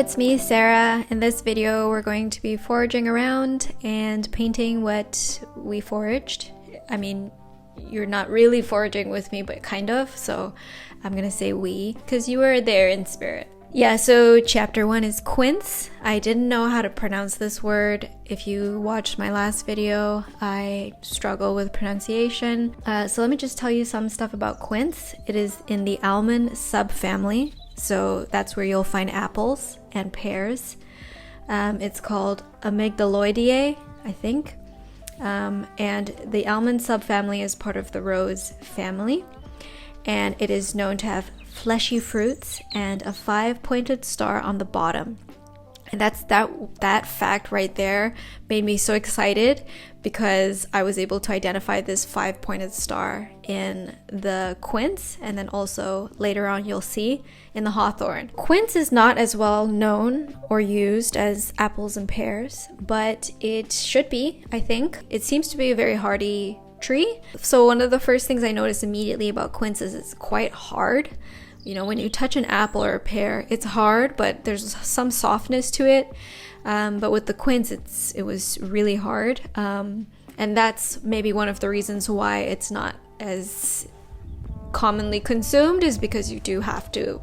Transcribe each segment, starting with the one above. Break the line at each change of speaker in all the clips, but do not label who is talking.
it's me, Sarah. In this video, we're going to be foraging around and painting what we foraged. I mean, you're not really foraging with me, but kind of, so I'm gonna say we, because you were there in spirit. Yeah, so chapter 1 is QUINCE. I didn't know how to pronounce this word. If you watched my last video, I struggle with pronunciation. So let me just tell you some stuff about QUINCE. It is in the almond subfamily, so that's where you'll find apples and pears. It's called Amygdaloideae, I think. And the almond subfamily is part of the rose family. And it is known to have fleshy fruits and a 5-pointed star on the bottom. And that fact right there made me so excited because I was able to identify this 5-pointed star in the quince, and then also later on you'll see in the hawthorn. Quince is not as well known or used as apples and pears, but it should be, I think. It seems to be a very hardy tree. So one of the first things I noticed immediately about quince is it's quite hard. You know, when you touch an apple or a pear, it's hard, but there's some softness to it. But with the quince, it was really hard. And that's maybe one of the reasons why it's not as commonly consumed, is because you do have to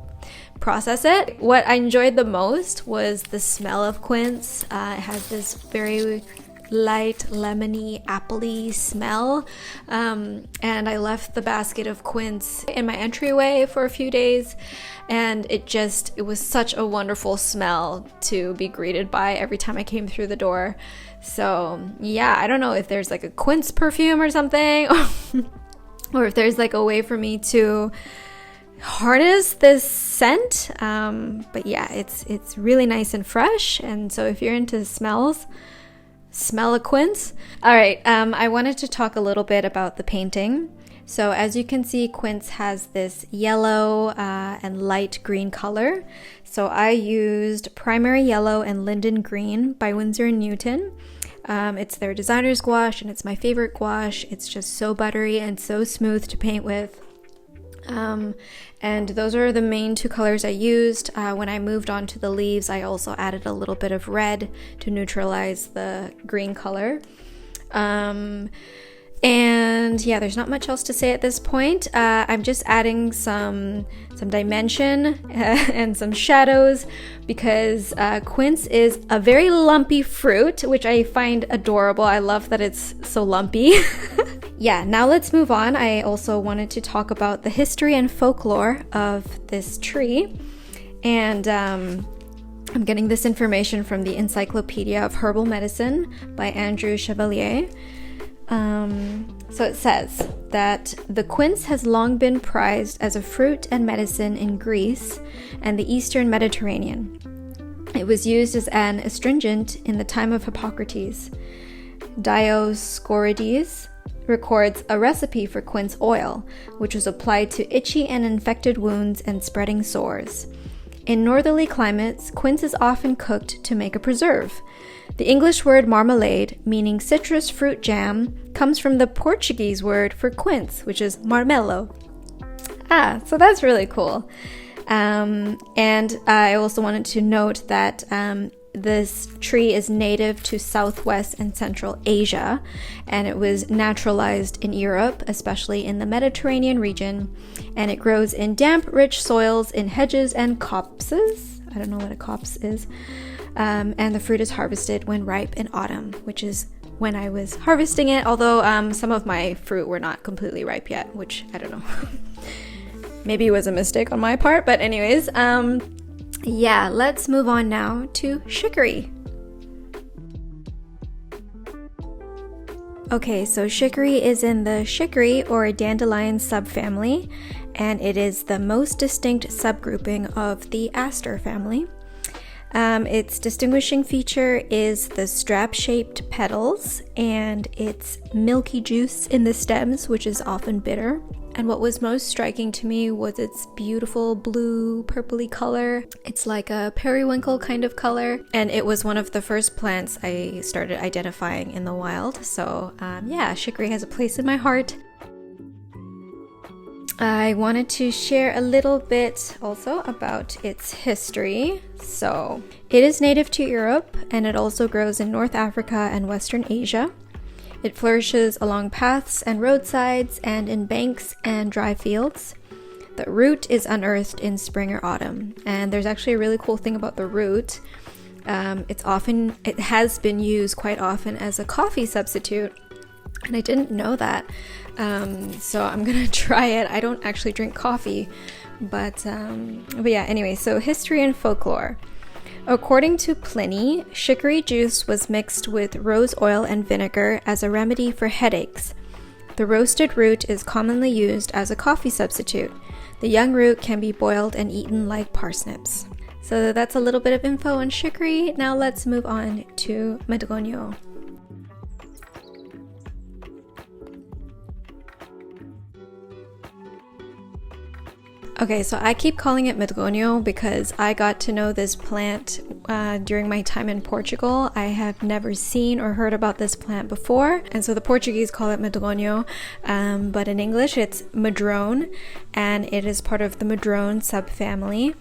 process it. What I enjoyed the most was the smell of quince. It has this very light, lemony, appley smell. And I left the basket of quince in my entryway for a few days, and it was such a wonderful smell to be greeted by every time I came through the door. So yeah, I don't know if there's like a quince perfume or something, or if there's like a way for me to harness this scent. But yeah, it's really nice and fresh. And so if you're into smells, smell a quince. All right, I wanted to talk a little bit about the painting. So as you can see, quince has this yellow and light green color. So I used Primary Yellow and Linden Green by Winsor & Newton. It's their designer's gouache, and it's my favorite gouache. It's just so buttery and so smooth to paint with. And those are the main two colors I used. When I moved on to the leaves, I also added a little bit of red to neutralize the green color. And yeah, there's not much else to say at this point. I'm just adding some dimension and some shadows because quince is a very lumpy fruit, which I find adorable. I love that it's so lumpy. Yeah, now let's move on. I also wanted to talk about the history and folklore of this tree. And I'm getting this information from the Encyclopedia of Herbal Medicine by Andrew Chevallier. So it says that the quince has long been prized as a fruit and medicine in Greece and the Eastern Mediterranean. It was used as an astringent in the time of Hippocrates. Dioscorides records a recipe for quince oil, which was applied to itchy and infected wounds and spreading sores. In northerly climates, quince is often cooked to make a preserve. The English word marmalade, meaning citrus fruit jam, comes from the Portuguese word for quince, which is marmelo. So that's really cool. And I also wanted to note that this tree is native to Southwest and Central Asia, and it was naturalized in Europe, especially in the Mediterranean region, and it grows in damp, rich soils in hedges and copses. I don't know what a copse is. And the fruit is harvested when ripe in autumn, which is when I was harvesting it, although some of my fruit were not completely ripe yet, which I don't know. Maybe it was a mistake on my part, but anyways, yeah, let's move on now to chicory. Okay, so chicory is in the chicory or dandelion subfamily, and it is the most distinct subgrouping of the aster family. Its distinguishing feature is the strap-shaped petals and its milky juice in the stems, which is often bitter. And what was most striking to me was its beautiful blue purpley color. It's like a periwinkle kind of color, and it was one of the first plants I started identifying in the wild. So yeah, chicory has a place in my heart. I wanted to share a little bit also about its history. So, it is native to Europe, and it also grows in North Africa and Western Asia. It flourishes along paths and roadsides and in banks and dry fields. The root is unearthed in spring or autumn, and there's actually a really cool thing about the root. It has been used quite often as a coffee substitute, and I didn't know that. So I'm gonna try it. I don't actually drink coffee, but yeah. Anyway, so history and folklore. According to Pliny, chicory juice was mixed with rose oil and vinegar as a remedy for headaches. The roasted root is commonly used as a coffee substitute. The young root can be boiled and eaten like parsnips. So that's a little bit of info on chicory. Now let's move on to medronho. Okay, so I keep calling it medronho because I got to know this plant during my time in Portugal. I have never seen or heard about this plant before, and so the Portuguese call it medronho, but in English it's madrone, and it is part of the madrone subfamily,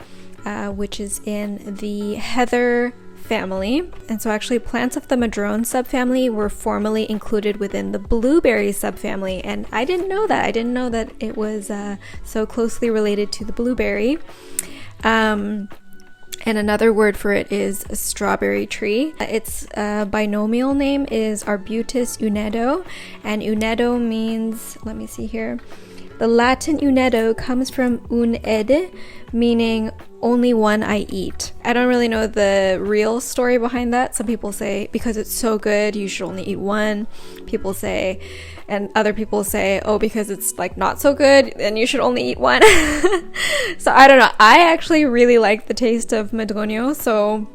which is in the heather family. And so actually plants of the madrone subfamily were formerly included within the blueberry subfamily, and I didn't know that. I didn't know that it was so closely related to the blueberry. And another word for it is a strawberry tree. Its binomial name is Arbutus unedo, and unedo means, let me see here, the Latin unedo comes from unede, meaning only one I eat. I don't really know the real story behind that. Some people say because it's so good you should only eat one. People say, and other people say, oh, because it's like not so good then you should only eat one. So I don't know. I actually really like the taste of medronho, so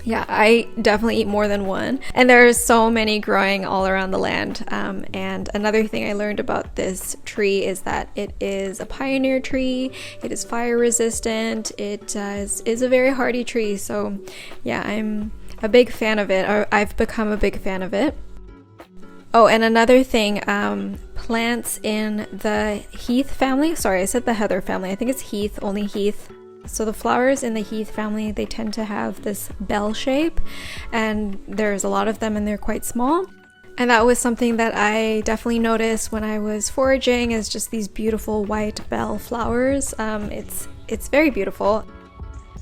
yeah, I definitely eat more than one. And there are so many growing all around the land. And another thing I learned about this tree is that it is a pioneer tree. It is fire resistant. It is a very hardy tree. So yeah, I'm a big fan of it. I've become a big fan of it. Oh, and another thing, plants in the heath family. Sorry, I said the heather family. I think it's heath, only heath. So the flowers in the heath family, they tend to have this bell shape, and there's a lot of them and they're quite small. And that was something that I definitely noticed when I was foraging, is just these beautiful white bell flowers. It's very beautiful.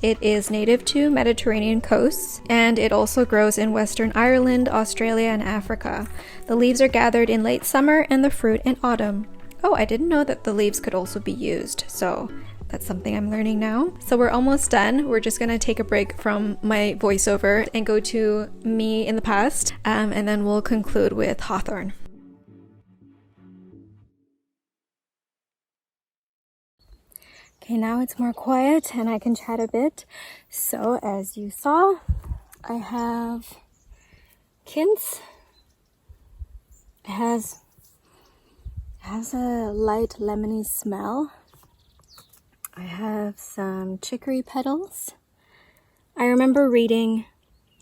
It is native to Mediterranean coasts, and it also grows in Western Ireland, Australia, and Africa. The leaves are gathered in late summer and the fruit in autumn. Oh, I didn't know that the leaves could also be used, so that's something I'm learning now. So we're almost done. We're just gonna take a break from my voiceover and go to me in the past, and then we'll conclude with hawthorn. Okay, now it's more quiet and I can chat a bit. So as you saw, I have QUINCE. It has a light lemony smell. I have some chicory petals. I remember reading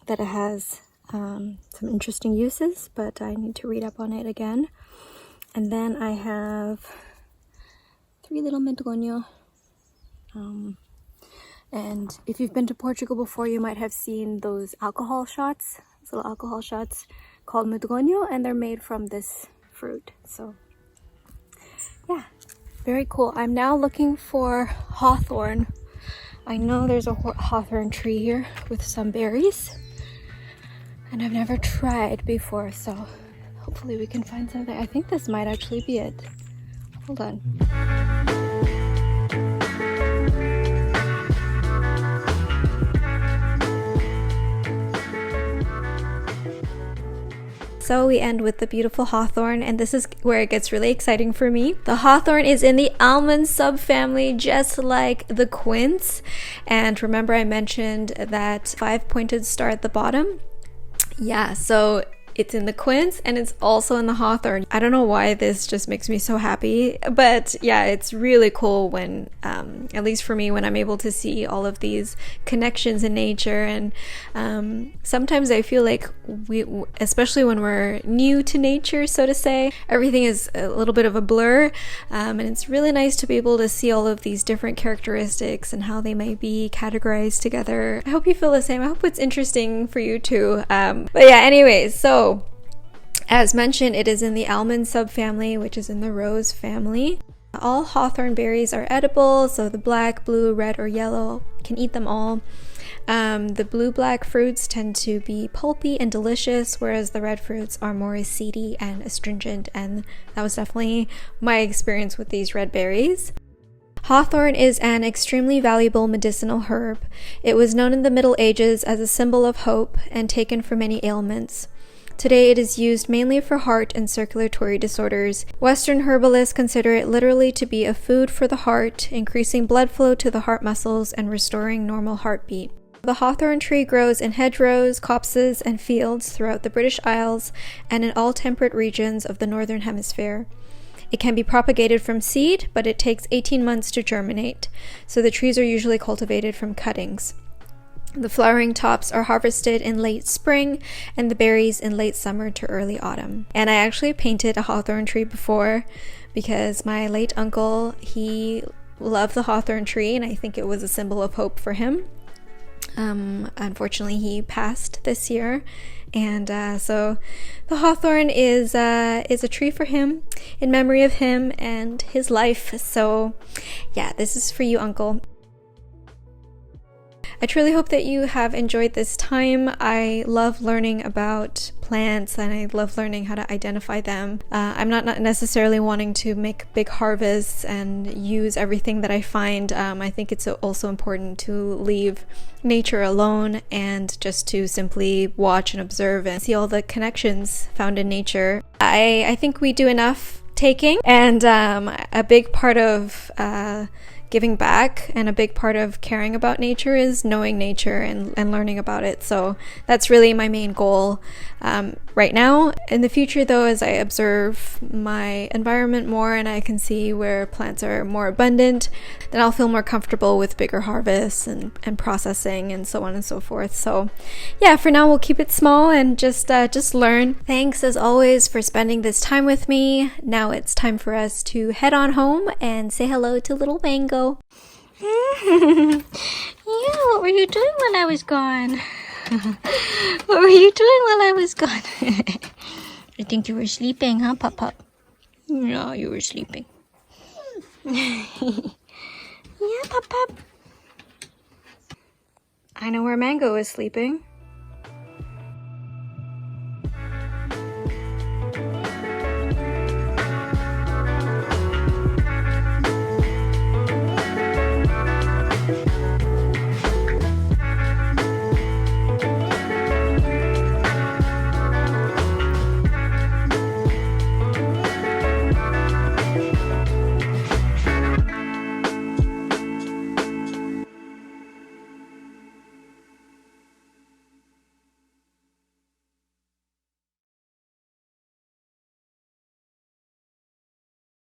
that it has some interesting uses, but I need to read up on it again. And then I have 3 little medronho. And if you've been to Portugal before, you might have seen those alcohol shots, those little alcohol shots called medronho, and they're made from this fruit. So yeah, very cool. I'm now looking for hawthorn. I know there's a hawthorn tree here with some berries, and I've never tried before, so hopefully we can find something. I think this might actually be it. Hold on. So we end with the beautiful hawthorn, and this is where it gets really exciting for me. The hawthorn is in the almond subfamily, just like the quince. And remember I mentioned that 5-pointed star at the bottom? Yeah, so It's in the quince and it's also in the hawthorn. I don't know why this just makes me so happy, but yeah, it's really cool when, at least for me, when I'm able to see all of these connections in nature. And sometimes I feel like especially when we're new to nature, so to say, everything is a little bit of a blur, and it's really nice to be able to see all of these different characteristics and how they may be categorized together. I hope you feel the same. I hope it's interesting for you too. But yeah, anyways, so as mentioned, it is in the almond subfamily, which is in the rose family. All hawthorn berries are edible, so the black, blue, red, or yellow can eat them all. The blue-black fruits tend to be pulpy and delicious, whereas the red fruits are more seedy and astringent, and that was definitely my experience with these red berries. Hawthorn is an extremely valuable medicinal herb. It was known in the Middle Ages as a symbol of hope and taken for many ailments. Today it is used mainly for heart and circulatory disorders. Western herbalists consider it literally to be a food for the heart, increasing blood flow to the heart muscles and restoring normal heartbeat. The hawthorn tree grows in hedgerows, copses, and fields throughout the British Isles and in all temperate regions of the Northern Hemisphere. It can be propagated from seed, but it takes 18 months to germinate, so the trees are usually cultivated from cuttings. The flowering tops are harvested in late spring and the berries in late summer to early autumn. And I actually painted a hawthorn tree before because my late uncle, he loved the hawthorn tree and I think it was a symbol of hope for him. Unfortunately, he passed this year, and so the hawthorn is a tree for him in memory of him and his life. So yeah, this is for you, Uncle. I truly hope that you have enjoyed this time. I love learning about plants and I love learning how to identify them. I'm not necessarily wanting to make big harvests and use everything that I find. I think it's also important to leave nature alone and just to simply watch and observe and see all the connections found in nature. I think we do enough taking, and a big part of giving back and a big part of caring about nature is knowing nature and learning about it. So that's really my main goal right now. In the future though, as I observe my environment more and I can see where plants are more abundant, then I'll feel more comfortable with bigger harvests and processing and so on and so forth. So yeah, for now we'll keep it small and just learn. Thanks as always for spending this time with me. Now it's time for us to head on home and say hello to little Mango. Yeah, what were you doing while I was gone? What were you doing while I was gone? I think you were sleeping, huh, Pop? No, you were sleeping. Yeah, Pop. I know where Mango is sleeping.